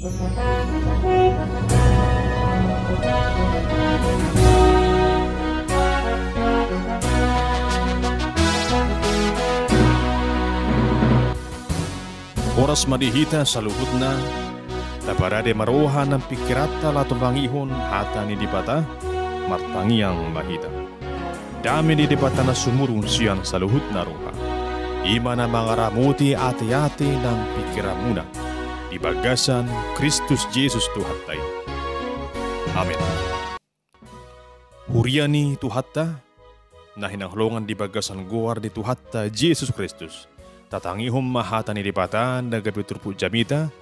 Oras madihita sa luhod na, taparade maruha ng pikirata lato bangihon hata ni dibata, martangiang mahita. Dami ni dibata na sumurong siyan sa luhod na ruha. Ima na mga ramuti ati-ati ng pikiramuna, di bagasan Kristus Jesus Tuhatay. Amen. Huriani Tuhatta, na hinahlongan di bagasan guar di Tuhatta Jesus Kristus. Tatangihom mahata ni dipatan na gabiturpu jamita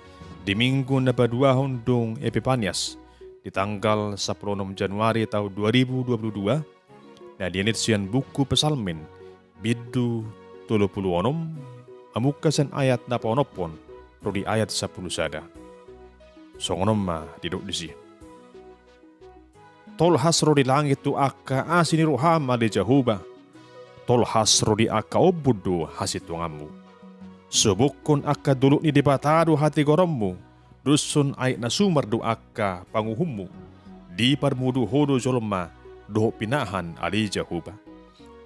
di minggu na baduahon dong Epipanias di tanggal 10 Januari tahun 2022 na dinit siyan buku pesalmin bidu 36 amukasan ayat na paunopon rodi ayat 10 sada. Songonom ma diduk di si. Tolhas rodi langit tu akka asini rohama di Jehovah. Tolhas rodi akka obudu hasitungamu. Subukon akka duluk ni dibatado hati gorommu, dusun ay nasumar do akka panguhummu, di parmudu hodo jolma do pinahan ali Jehovah.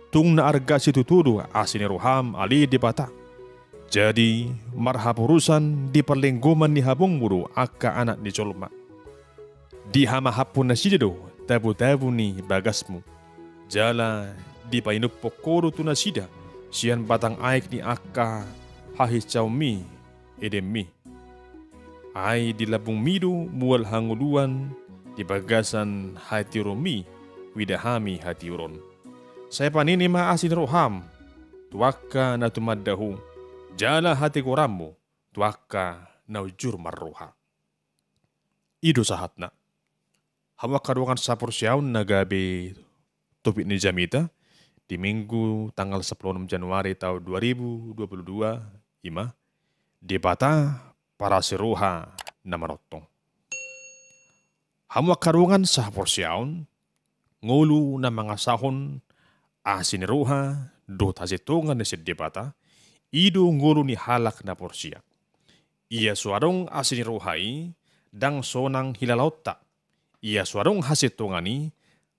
Tung na arga situtudo asini roham ali dibata. Jadi marhapurusan di perlengguman ni habung muru akka anak ni jolma. Di hamahapun na sido tabu-tabu ni bagasmu. Jala di painup pokoro tu nasida, sian batang aik ni akka hahicau mi edemi. Ai di labung midu mual hanguluan di bagasan hati romi widahami hati uron. Saya panini ma asin roham tuaka na tumadahu jala hati koramu tuaka na ujur marroha. Ido sahatna. Hawa karuangan sapur siaun na gabi topik ni jamita di minggu tanggal 10 Januari tahun 2022 ima dibata para siruha na marotong. Hamwa karungan sa porsyaon, ngulu na mga sahon asiniruha do tasitungan ni si dibata, ido ngulu ni halak na porsya. Ia suarong asiniruhai, dang sonang hilalauta. Ia suarong hasitungani,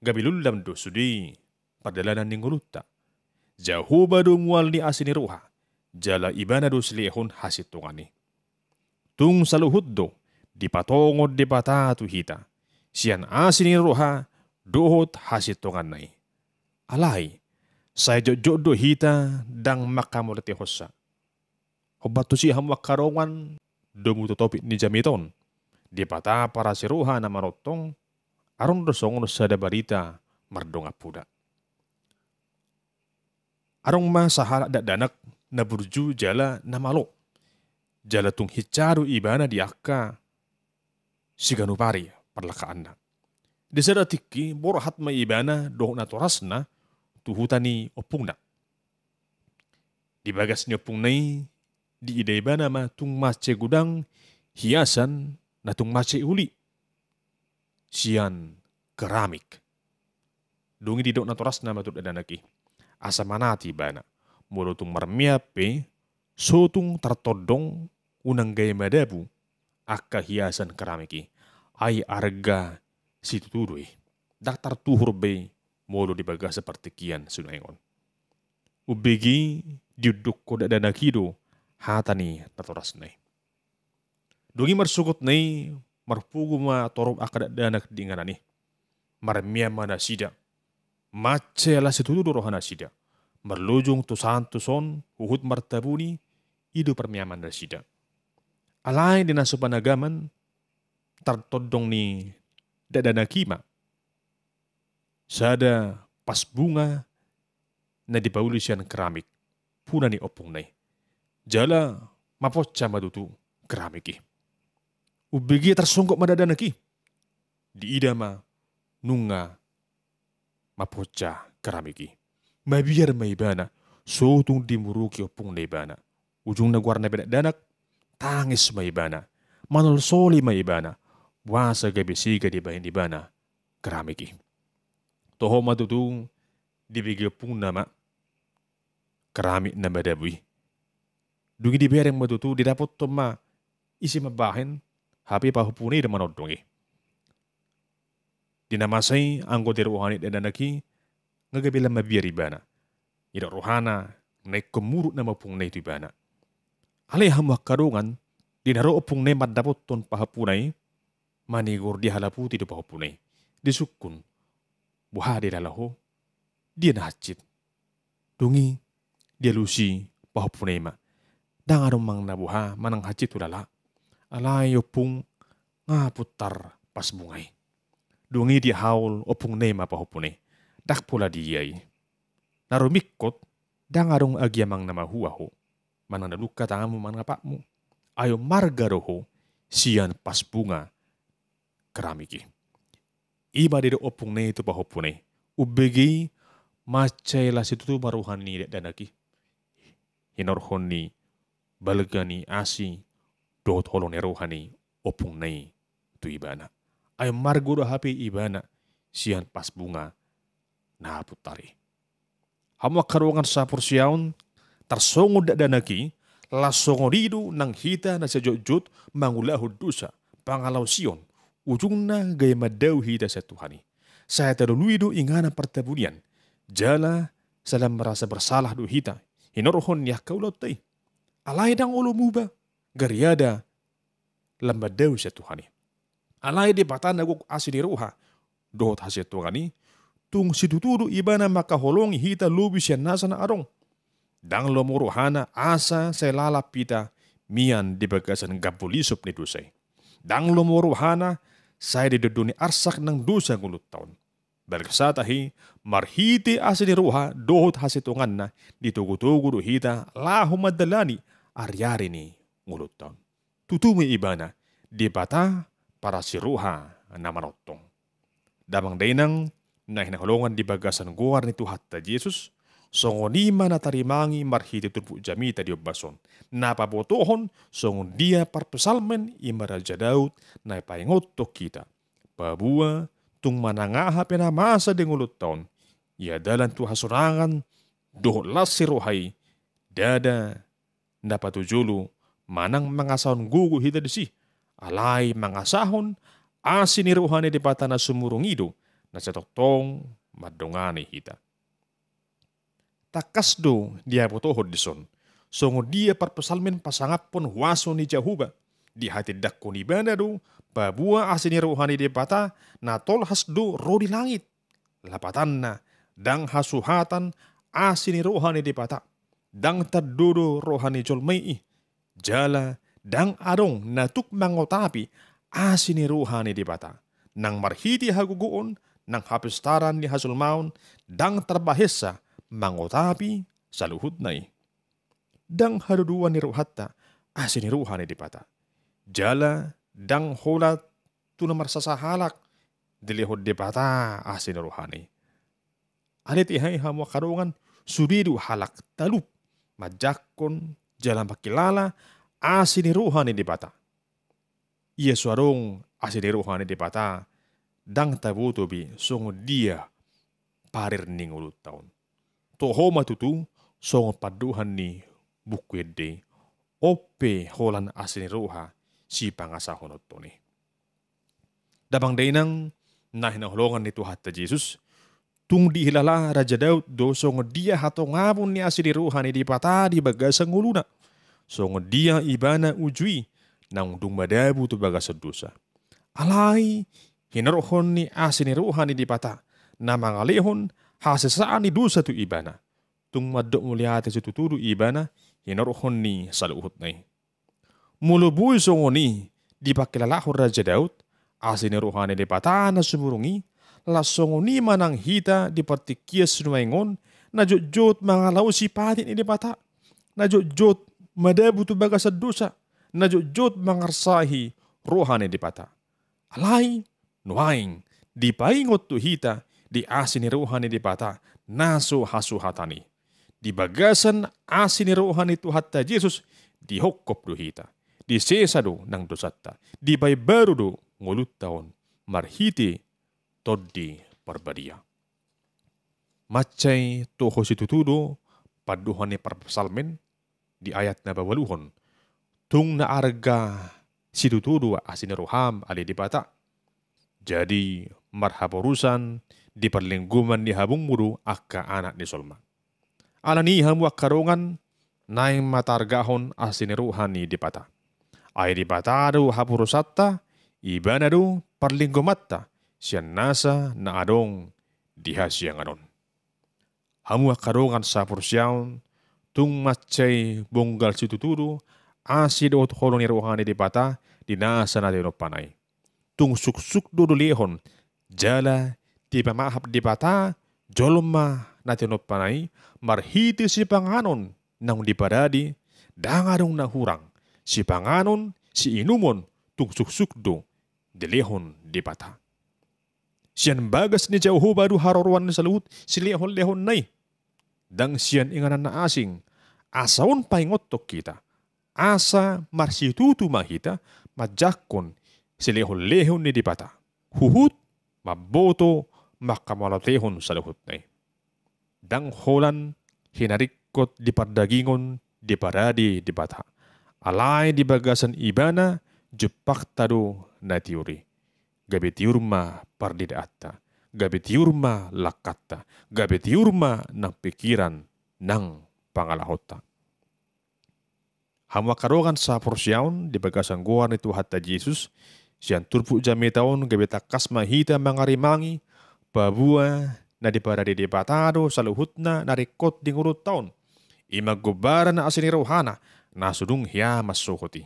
gabilulam do sudi, padalanan ni nguluta. Jahuba do mual ni asiniruha, jala ibana do silihon hasitungani. Tung saluhud do, dipatongod di bata tu hita. Siyan asiniruha, dohot hasitungan nai. Alay, say jojo do hita dang makamulati hosa. Hobatu si hamwak karongan, dumututopit ni jamiton. Di bata para siruha na marotong, arong dosong sa dabarita mardonga puda. Arong ma sahala danak na burju jala na malo. Jala tung hicaru ibana di akka siganupari perlakaan na. Di sada tiki borhat ma ibana doh na toras na tuhutani opung na. Di bagas ni opung nai di ida ibana ma tung mace gudang hiasan na tung mace uli. Sian keramik. Dungi di dok na toras na matut adanaki. Asa manati bana. Mulu tung marmiape, sotung tertodong unang gaya madabu, akka hiasan keramiki, ay arga situtudui, daktar tuhur be, mulu dibaga seperti kian sunaingon. Ubegi diuduk koda dana kido, hatani natoras nai. Dungi marsukut nai, marpugu ma torop akada dana kedinganani, marmia mana sida, mace ala situtudu rohana sida. Merlujung tusan uhud martabuni, idu permiaman rasida. Alay di nasupanagaman, tartodong ni dadana kima. Sada pas bunga na dipaulisyan keramik, puna ni opong nai. Jala mapocca madutu keramiki. Ubigi tersungkok madadana ki. Di idama nunga mapocca keramiki. Mabiar maibana, sotung dimuruki opung naibana. Ujung nagwar na danak, tangis maibana. Manol soli maibana, wasa gabisiga di bahin ibana, keramiki. Toho matutung, dibigay opung nama, keramik na madabui. Dungi di bereng matutu, didapot to ma, isi mabahin, hapi pahupuni de manodongi. Dinamasay anggo di rohani dan danaki ngagabila mabiar ibana. Ida rohana naik kemurut na mapung na itu ibana. Alay hamuak karungan dinaro opung na madapot ton pahapunay manigor di halaputi do pahapunay. Disukun buha di lalaho dia nahacit. Dungi dia lusi pahapunay ma. Dangarong mang nabuha manang hacit ulala. Alay opung ngaputar pas bungay. Dungi dia haul opung nema pahapunay. Dak pula diyay. Narumikot dangarong agyamang namahuaho. Manang naluka tangamu manang apakmu. Ayo marga roho siyan pas bunga keramiki. Iba di opung ne itu pahapunay. Ubegi macay la situ maruhan ni danaki. Hinorhon ni balgani asi dot holon erohani opung nei tu ibana. Ay marguro hapi ibana siyan pas bunga na putari. Hamu karuangan sa porsiyaon tarsongod danaki lasongorido nang hita na sa jojot mangulahod dusa pangalaw siyon ujung na gaya madaw hita sa Tuhani. Saya terluido ingana pertabunian jala salam merasa bersalah do hita hinorhon niya kaulotay. Alay dang ulo muba, gariada lambadaw sa Tuhani. Alay di batan naguk asini roha, dohot hasya Tuhani, tung situturo iba na makaholongi hita lubi siya nasa na arong. Dang lomuruhana asa sa lalapita miyan di bagasan gabulisop ni dusay. Dang lomuruhana sa di duduni arsak ng dusa ngulut taon. Berkasatahi, marhiti asini roha dohot hasitungan na ditugutugo do hita laho madalani aryari ni ngulut taon. Tutumi ibana di bata para si ruha na manotong. Damang dainang na hinakulungan di bagasan guwar ni Tuhat ta Jesus, songonima na tarimangi marhiti turpu jamita di obason. Napabotohon songon dia parpesalmen imaraja Daud na ipaingot to kita. Babua tung manangaha pinamasa di ngulut taon. Ia dalan tu hasurangan dohlas si rohay dada napatujulu manang mangasahon gugu hita disi. Alay mangasahon asin ni rohani di bata na sumurungido na sa toktong madungani hita. Takas do dia botohod dison. Songo dia parpesalmen pasangapon huaso ni Jahuba. Di hati dakko ni banda do babua asin ni rohani di bata na tolhas do rodi langit. Lapatan na dang hasuhatan asin ni rohani di bata. Dang tadudo rohani jolmei jala dang arong natuk mangotapi asin ni rohani di bata. Nang marhiti haguguon nang hapistaran ni hasulmaon dang terbahesa mangotapi sa luhut nai. Dang haruduan ni rohatta asin ni rohani di bata. Jala dang holat tu namar sasahalak dilihod di bata asin ni rohani. Alit ihay hamu karungan subidu halak talup majakon jalan pakilala asin ni rohani di bata. Ia suarong asin ni rohani di bata dang tabutobi songo dia parir ning ulut taon. Toho matutu songo paduhan ni bukwede ope holan asin ni roha si pangasahon otone. Dabang dainang nahinahulongan ni Tuhat ta Jesus tung dihilala Raja Daud do songo dia hato ngapon ni asin ni roha ni di bata di bagasang uluna. Songo dia ibana ujui nang dung madabu tu bagasang dosa. Alay hinarohon ni asin ni roha ni di bata na mangalihon hasesaan ni dosa tu ibana. Tung madok muliate sa tuturo ibana hinarohon ni saluhot na. Mulubuy songo ni di pakilalahon Raja Daud asin ni roha ni di bata na sumurungi lasongo ni manang hita di partikias numaingon na jot mga lausi patin ni di bata. Na jot madabu tu bagasad dosa. Na jot mangarsahi roha ni di bata. Alay nuhaing di paingot tu hita di asin ni roha ni di bata naso hasuhatani. Di bagasan asin ni roha ni Tuhat ta Jesus di hokop do hita. Di sesado ng dosata. Di baybaru do ngulut taon marhiti toddi parbadia. Macay toho situtudo paduhan ni parsalmen di ayat na bawaluhon tung naarga situtudu asiniruham ali dipata. Jadi marhaporusan di perlingguman ni habung mudu akka anak ni solma. Alani hamu akarongan naing matargahon asiniruhan ni dipata. Ay dipatado hapurusatta ibanado perlinggumatta siyan nasa na adong dihasiyang anon. Hamu akarongan sa pursyaon tung macay bonggal situtudu asidot holong ni rohani dipata dinasa na panay. Tung suksuk dodolehon jala di pamahap dipata jolma na panay marhiti si panganon nang dipadadi dangadong nahurang si panganon si inumon tung suksuk do dilehon dipata. Siyan bagas ni Jauho baru haroruan sa luhut si lehon-lehon nay. Dang siyan inganan na asing asaon paingotok kita. Asa marsitutu mahita majakon si lehon-lehon ni dipata. Huhut maboto makamalotehon sa luhut nay. Dang holan hinarikot di pardagingon di paradi dipata. Alay di bagasan ibana jepak tado na teori. Gabetiurma pardidaata, gabetiurma lakatta, gabetiurma ng pikiran ng pangalahota. Hamwakarogan sa porsyaon di bagasang guar ni Tuhan ta Jesus, siyan turpu jami taon gabetakas mahita mga rimangi, babua na di paradi di batado sa luhut na narikot di ngurut taon, imagubara na asinirohana na sudung hiya masukuti.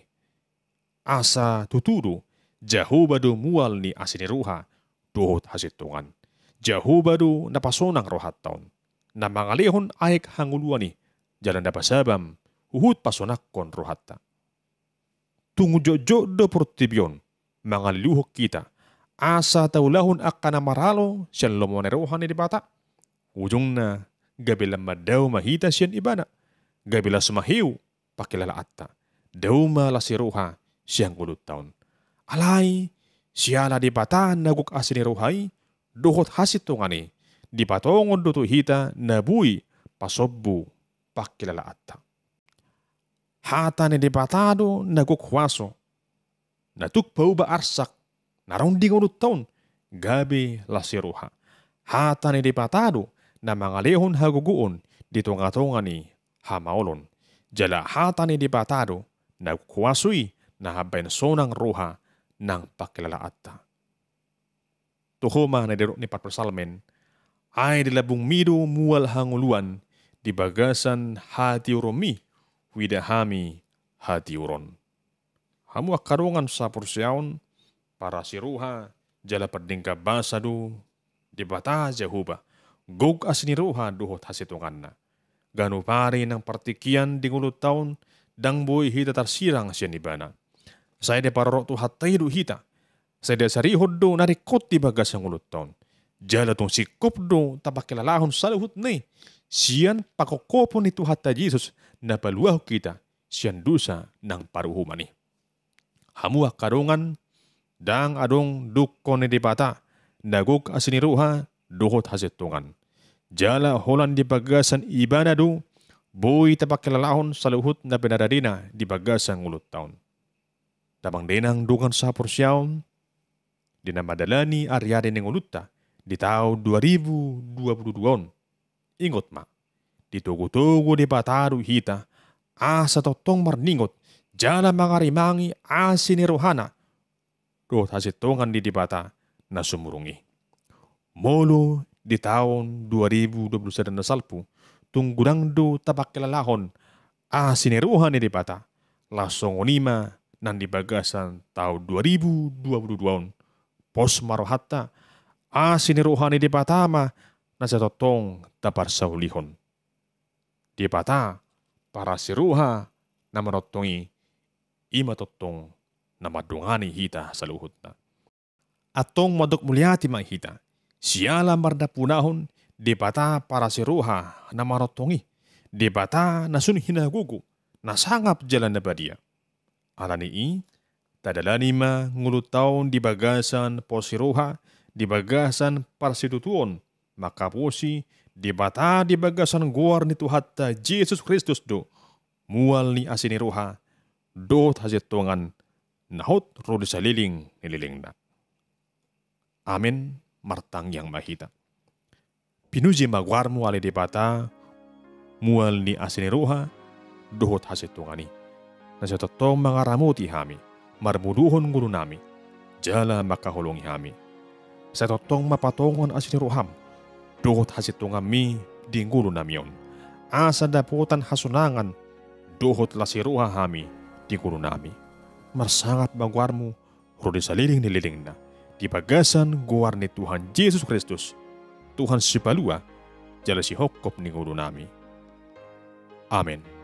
Asa tuturo, Jahubado mual ni asiniruha dohot hasitungan. Jahubado napasonang rohat taon. Na mga lehon ayek hanguluan ni jalan napasabam uhut pasonak kon rohatta. Tungjojo do portibyon mga luhok kita asa taulahon akka na maralo siyan lomonerohan ni dibata. Ujung na gabila madaw mahita siyan ibana. Gabila sumahiw pakilalaata. Daw malasiruha siyang ulut taon. Alay, siya di bata naguk asiniruhay, dohot hasitungani, di patongon do hita nabuy pasobbu pakilalaata. Hata ni di batado naguk waso, natukpaw ba arsak, naronding ulut taon, gabi lasiruha. Hata ni di batado na mga lehon haguguon dito nga tongani hamaolon. Jala hata ni di batado naguk wasoy na habayin sonang ruha ng pakilalaata. Tuhoma na dirok ni Patpersalmen ay dilabong mido mual hanguluan di bagasan hati uromi widahami hati uron. Hamu akarongan sa porsyaon para siruha jala perdingka basado di bata Jehuba gog asiniruha duhot hasitungan na. Gano pare ng partikian di ngulut taon dang boy hita tarsirang siya nibana. Saya de parorok tu hatay do hita. Saya de sarihod do narikot di bagas ang ulut taon. Jala tong sikop do tapakilalahon sa luhut ni. Siyan pakokopon ni Tuhan ta Jesus na paluah kita. Siyan dusa ng paruhuman ni. Hamu akarongan dang adong dukon ni dipata. Nagog asiniruha duhot hasitungan. Jala holan di bagasan ibana do. Boy tapakilalahon sa luhut na pinadadina di bagasang ulut taon. Tabang denang dukan sa porsyaon, dinamadalani aryari ng ulutta di tao 2022. Ingot ma, ditugo-tugo di bataro hita, asa totong marningot, jala mga rimangi asiniruhana, doot hasitungan di bata na sumurungi. Molo di taon 2021 na salpo, tunggurang do tapakilalahon, asiniruhan di bata, lasong unima, nan dibagasan tahun 2022 pos marohatta asiniruhan di patama na sa totong tapar sa hulihon. Di pata para siruha na marotongi ima totong na madungani hita sa luhut na. Atong madok mulyati mahita siyala marda punahon di pata para siruha na marotongi di pata na sun hinagugu nasangap jalan na badia. Alani tadalani ma ngulut taon di bagasan posiruha, di bagasan parsitutuon, makapusi, di bata di bagasan guar ni Tuhatta Jesus Kristus do, mual ni asiniruha, dot hajetongan nahot rodi saliling nililing na. Amin, martang yang mahita. Pinuji magwarmo ali di bata, mual ni asiniruha, duhot hasitungani. Na sa totoong mga ramuti hami, marmuduhon guru nami, jala makahulungi hami. Sa totoong mapatongon asiniruham, duhot hasitungami di guru namiyon. Asa daputan hasunangan, duhot lasiruha hami di guru nami. Marsangat magwarmo, rodi saliling nililing na, di bagasan guar ni Tuhan Yesus Kristus, Tuhan si palua, jala si hokop ni guru nami. Amen.